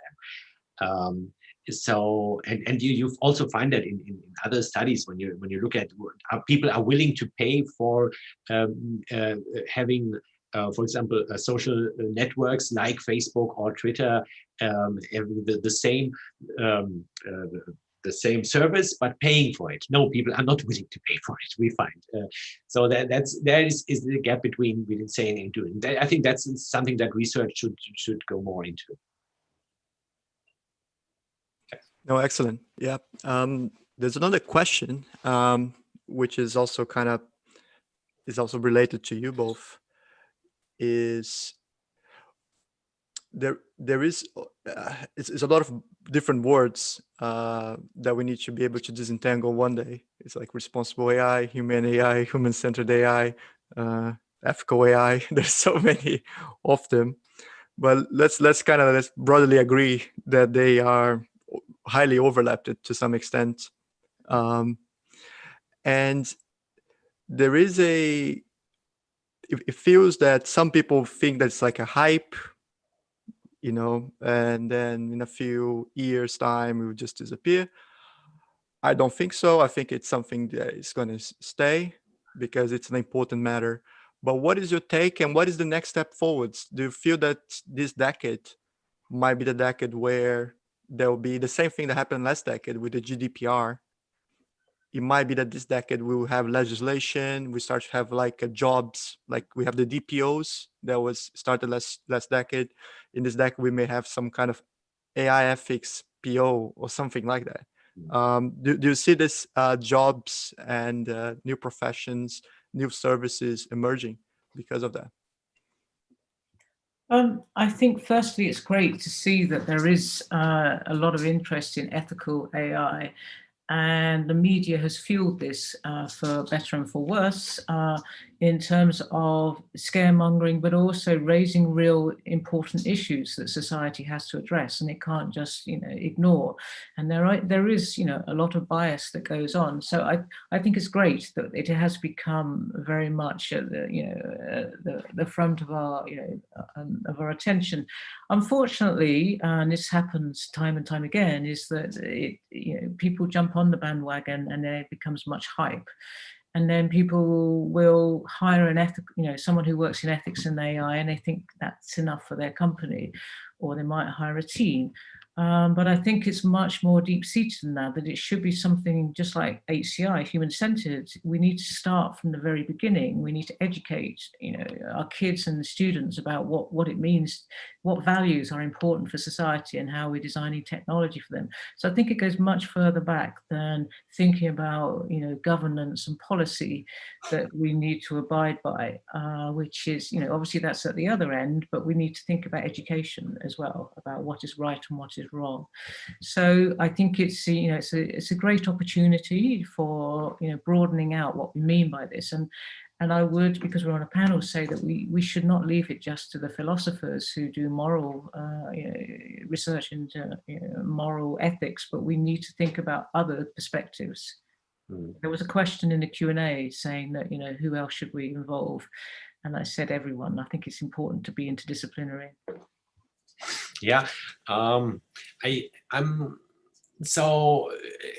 them. So you also find that in other studies when you look at people are willing to pay for having for example social networks like Facebook or Twitter the same service, but paying for it. No, people are not willing to pay for it, we find. So there is the gap between saying and doing. I think that's something that research should go more into.
No, excellent. Yeah. There's another question, which is also related to you both. Is there is it's a lot of different words that we need to be able to disentangle one day. It's like responsible AI, humane AI, human-centered AI, ethical AI. There's so many of them, but let's broadly agree that they are highly overlapped to some extent, and there is it feels that some people think that it's like a hype, and then in a few years' time it will just disappear. I don't think so. I think it's something that is going to stay because it's an important matter. But what is your take, and what is the next step forwards? Do you feel that this decade might be the decade where there will be the same thing that happened last decade with the GDPR? It might be that this decade we will have legislation. We start to have like jobs, like we have the DPOs that was started last decade. In this decade, we may have some kind of AI ethics PO or something like that. Do you see this jobs and new professions, new services emerging because of that?
I think firstly, it's great to see that there is a lot of interest in ethical AI. And the media has fueled this for better and for worse in terms of scaremongering, but also raising real important issues that society has to address, and it can't just ignore. And there is a lot of bias that goes on. So I think it's great that it has become very much at the front of our attention. Unfortunately, and this happens time and time again, is that people jump on the bandwagon and then it becomes much hype. And then people will hire someone who works in ethics and AI, and they think that's enough for their company, or they might hire a team. But I think it's much more deep-seated than that it should be something just like HCI, human-centered. We need to start from the very beginning. We need to educate, our kids and the students about what it means, what values are important for society and how we're designing technology for them. So I think it goes much further back than thinking about, governance and policy that we need to abide by, which is, obviously that's at the other end, but we need to think about education as well, about what is right and what is wrong. So I think it's a great opportunity for broadening out what we mean by this, and I would, because we're on a panel, say that we should not leave it just to the philosophers who do moral research into moral ethics, but we need to think about other perspectives. There was a question in the Q&A saying that who else should we involve, and I said everyone. I think it's important to be interdisciplinary.
Yeah, so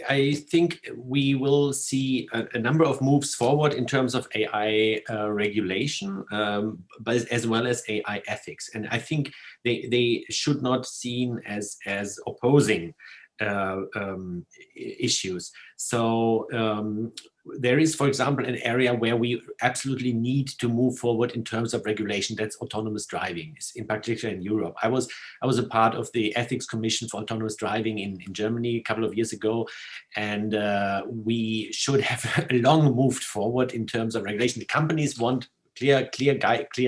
I think we will see a number of moves forward in terms of AI regulation, but as well as AI ethics. And I think they should not seen as opposing issues. So there is, for example, an area where we absolutely need to move forward in terms of regulation. That's autonomous driving, in particular in Europe. I was a part of the Ethics Commission for Autonomous Driving in Germany a couple of years ago, and we should have long moved forward in terms of regulation. The companies want clear,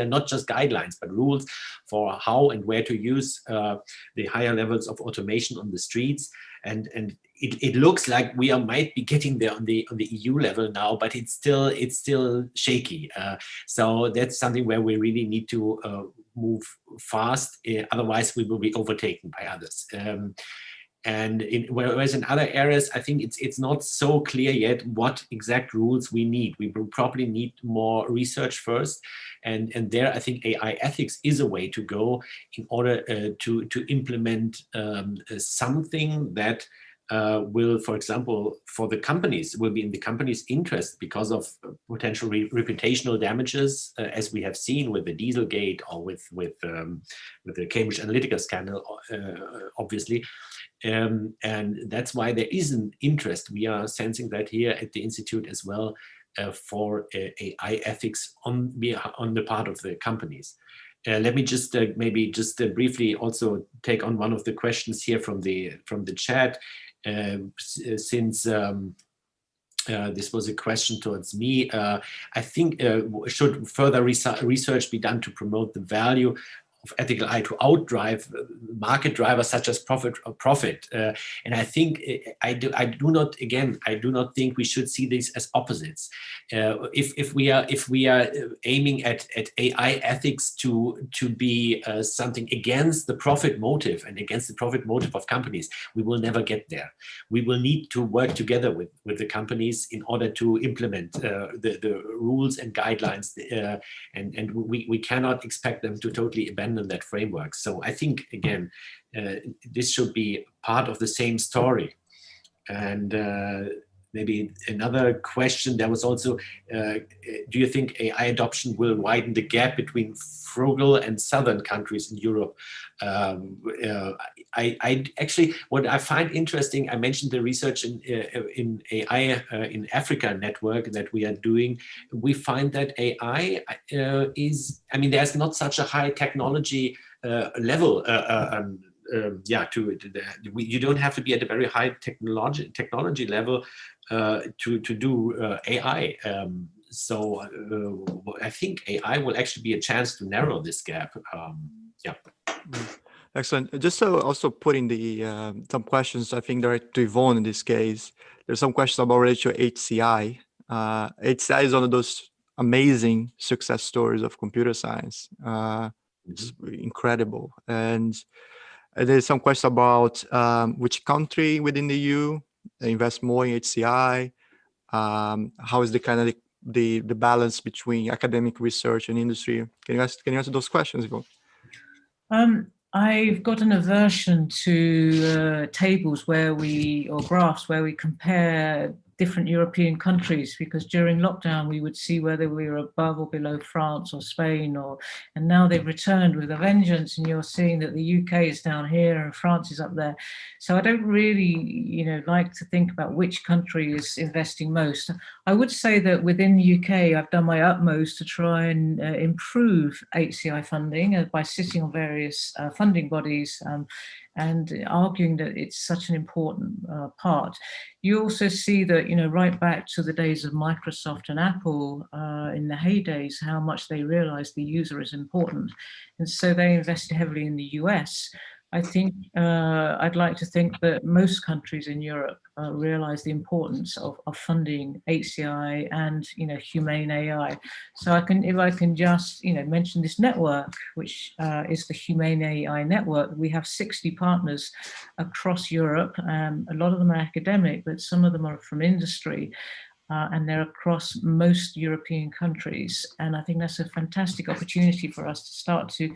not just guidelines, but rules for how and where to use the higher levels of automation on the streets. And it looks like we might be getting there on the EU level now, but it's still shaky. So that's something where we really need to move fast. Otherwise, we will be overtaken by others. Whereas in other areas, I think it's not so clear yet what exact rules we need. We will probably need more research first, and there I think AI ethics is a way to go in order to implement something that will, for example, for the companies, will be in the company's interest because of potential reputational damages, as we have seen with the Dieselgate or with the Cambridge Analytica scandal, obviously. And that's why there is an interest. We are sensing that here at the Institute as well for AI ethics on the part of the companies. Let me just maybe just briefly also take on one of the questions here from the chat, since this was a question towards me. I think should further research be done to promote the value of ethical AI to outdrive market drivers such as profit. And I think I do not think we should see these as opposites. If we are aiming at AI ethics to be something against the profit motive and against the profit motive of companies, we will never get there. We will need to work together with the companies in order to implement the rules and guidelines, and we cannot expect them to totally abandon that framework. So I think, again, this should be part of the same story. And maybe another question, there was also, do you think AI adoption will widen the gap between frugal and southern countries in Europe? I actually, what I find interesting, I mentioned the research in AI in Africa network that we are doing. We find that AI is, I mean, there's not such a high technology level. You don't have to be at a very high technology level to do AI. So I think AI will actually be a chance to narrow this gap.
Excellent. Just to also put in the some questions, I think direct to Yvonne in this case. There's some questions about related to HCI. HCI is one of those amazing success stories of computer science. It's incredible. And there's some questions about which country within the EU invest more in HCI. How is the kind of the balance between academic research and industry? Can you answer those questions, Yvonne?
I've got an aversion to tables or graphs where we compare different European countries, because during lockdown we would see whether we were above or below France or Spain, and now they've returned with a vengeance, and you're seeing that the UK is down here and France is up there. So I don't really, like to think about which country is investing most. I would say that within the UK, I've done my utmost to try and improve HCI funding by sitting on various funding bodies and arguing that it's such an important part. You also see that, right back to the days of Microsoft and Apple in the heydays, how much they realized the user is important. And so they invested heavily in the US. I think I'd like to think that most countries in Europe realize the importance of funding HCI and humane AI. So if I can just mention this network, which is the Humane AI network. We have 60 partners across Europe. A lot of them are academic, but some of them are from industry. And they're across most European countries. And I think that's a fantastic opportunity for us to start to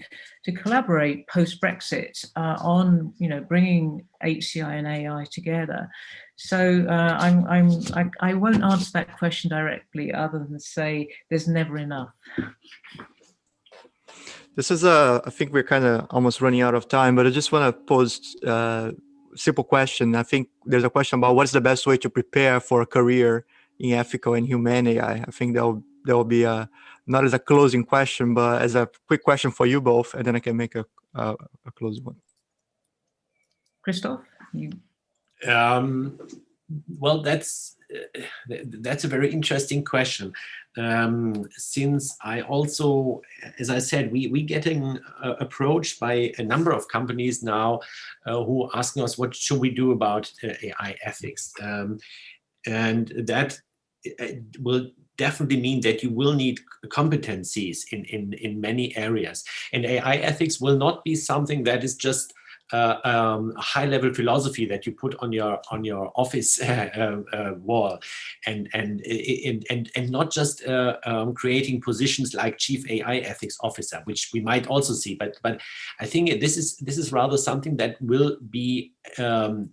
collaborate post-Brexit on, bringing HCI and AI together. So I won't answer that question directly, other than say there's never enough.
This is I think we're kind of almost running out of time, but I just want to pose a simple question. I think there's a question about what's the best way to prepare for a career in ethical and humane AI. I think there will be not as a closing question, but as a quick question for you both, and then I can make a closing one.
Christoph?
Well, that's a very interesting question. Since I also, as I said, we getting approached by a number of companies now who are asking us what should we do about AI ethics, and that will definitely mean that you will need competencies in many areas. And AI ethics will not be something that is just a high-level philosophy that you put on your office wall, and not just creating positions like chief AI ethics officer, which we might also see. But I think this is rather something that will be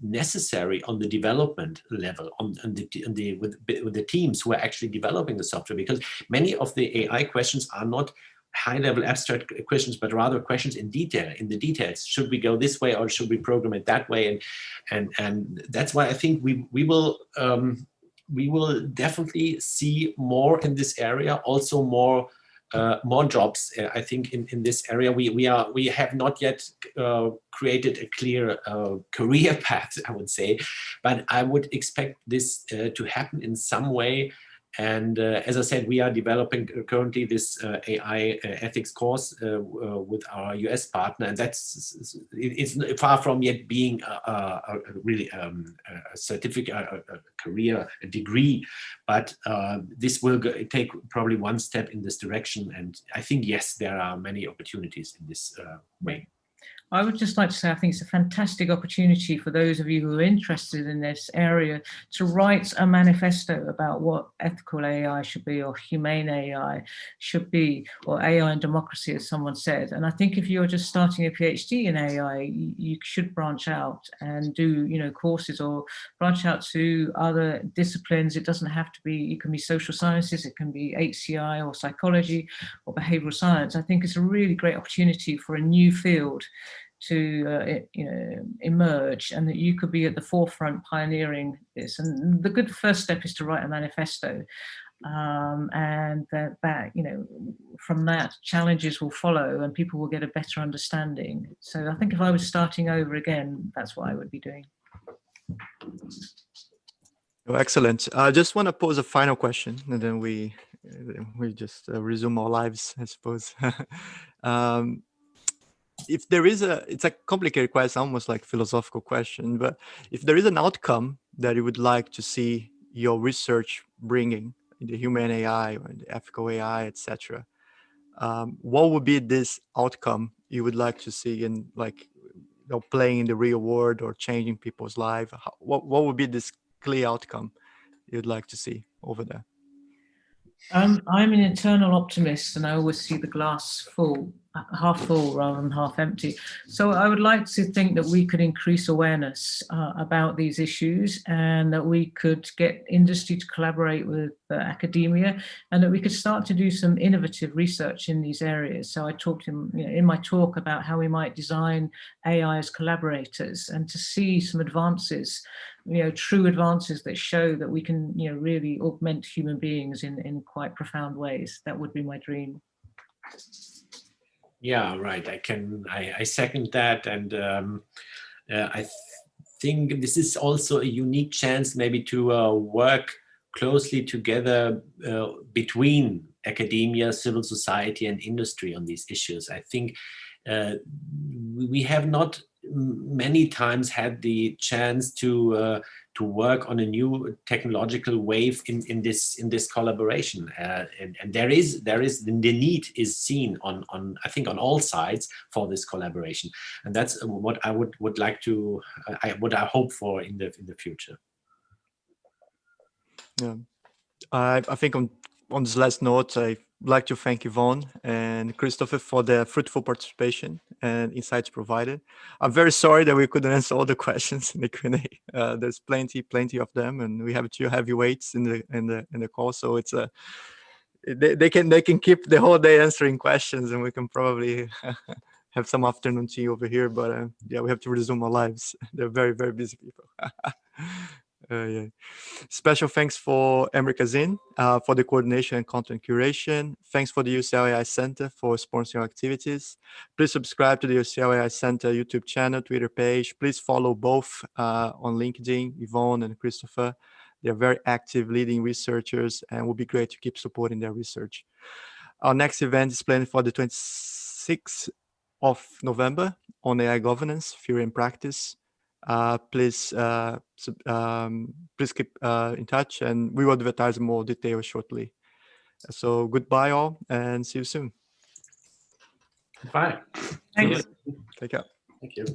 necessary on the development level, with the teams who are actually developing the software, because many of the AI questions are not high-level abstract questions, but rather questions in the details. Should we go this way or should we program it that way? And that's why I think we will definitely see more in this area. Also more jobs. I think in this area we have not yet created a clear career path, I would say, but I would expect this to happen in some way. And as I said, we are developing currently this AI ethics course with our US partner, and it's far from yet being a really a certificate, a career, a degree, but this will take probably one step in this direction. And I think, yes, there are many opportunities in this way.
I would just like to say, I think it's a fantastic opportunity for those of you who are interested in this area to write a manifesto about what ethical AI should be, or humane AI should be, or AI and democracy, as someone said. And I think if you're just starting a PhD in AI, you should branch out and do, courses, or branch out to other disciplines. It doesn't have to be, it can be social sciences, it can be HCI or psychology or behavioral science. I think it's a really great opportunity for a new field to emerge, and that you could be at the forefront pioneering this. And the good first step is to write a manifesto, and that from that, challenges will follow and people will get a better understanding. So I think if I was starting over again, that's what I would be doing.
Oh, excellent. I just want to pose a final question, and then we just resume our lives, I suppose. If there is it's a complicated question, almost like philosophical question, but if there is an outcome that you would like to see your research bringing in the human AI or in the ethical AI, etc., what would be this outcome you would like to see in, like, playing in the real world or changing people's lives? What would be this clear outcome you'd like to see over there?
I'm an eternal optimist, and I always see the glass full. half full rather than half empty. So I would like to think that we could increase awareness about these issues, and that we could get industry to collaborate with academia, and that we could start to do some innovative research in these areas. So I talked in my talk about how we might design AI as collaborators, and to see some advances, true advances that show that we can, really augment human beings in quite profound ways. That would be my dream.
Yeah, right. I second that, and I think this is also a unique chance maybe to work closely together between academia, civil society, and industry on these issues. I think we have not many times had the chance to work on a new technological wave in this collaboration, and there is the need is seen on I think on all sides for this collaboration, and that's what I would like to what I hope for in the future.
Yeah, I think on this last note, I'd like to thank Yvonne and Christopher for their fruitful participation and insights provided. I'm very sorry that we couldn't answer all the questions in the Q&A. There's plenty of them, and we have two heavyweights in the call, so it's they can keep the whole day answering questions, and we can probably have some afternoon tea over here. But yeah, we have to resume our lives. They're very, very busy people. Yeah. Special thanks for Emre Kazin for the coordination and content curation. Thanks for the UCL AI Center for sponsoring our activities. Please subscribe to the UCL AI Center YouTube channel, Twitter page. Please follow both on LinkedIn, Yvonne and Christopher. They're very active leading researchers, and it will be great to keep supporting their research. Our next event is planned for the 26th of November on AI governance, theory and practice. Please keep in touch, and we will advertise more details shortly. So goodbye all, and see you soon.
Bye.
Thanks.
Take care.
Thank you.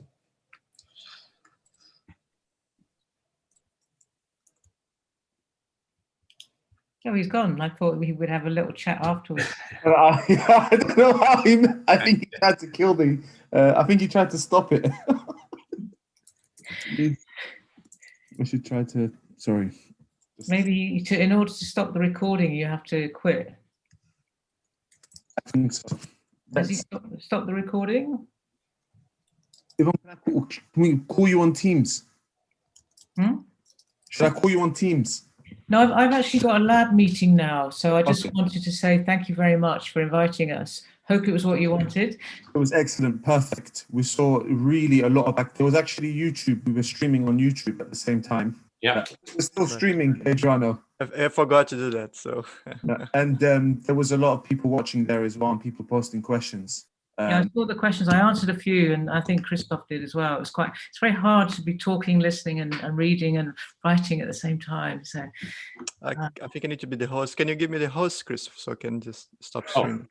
Oh, he's gone. I thought we would have a little chat afterwards.
I don't know how I think he tried to kill the. I think he tried to stop it. I should try to. Sorry.
Maybe in order to stop the recording, you have to quit.
I think so.
Has he stopped the recording?
Yvonne, can we call you on Teams? Should I call you on Teams?
No, I've actually got a lab meeting now, so I just wanted to say thank you very much for inviting us. Hope it was what you wanted.
It was excellent, perfect. We saw really a lot of there was actually YouTube. We were streaming on YouTube at the same time.
Yeah,
we're still streaming, Adriano.
I forgot to do that. So
and there was a lot of people watching there as well, and people posting questions.
Yeah, I saw the questions. I answered a few, and I think Christoph did as well. It's very hard to be talking, listening, and reading and writing at the same time. So
I think I need to be the host. Can you give me the host, Christoph, so I can just stop streaming?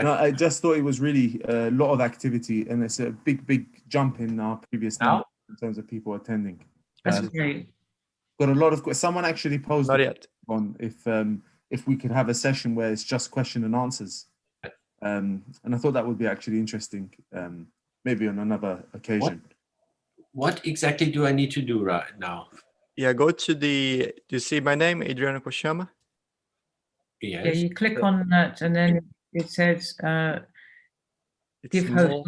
No, I just thought it was really a lot of activity, and it's a big jump in our previous number in terms of people attending.
That's great.
Got a lot of someone actually posed
Not yet.
on if we could have a session where it's just question and answers. And I thought that would be actually interesting, maybe on another occasion.
What exactly do I need to do right now?
Yeah, go to do you see my name, Adriano Koshiyama?
Yes.
Yeah, you click on that, and then it says give host.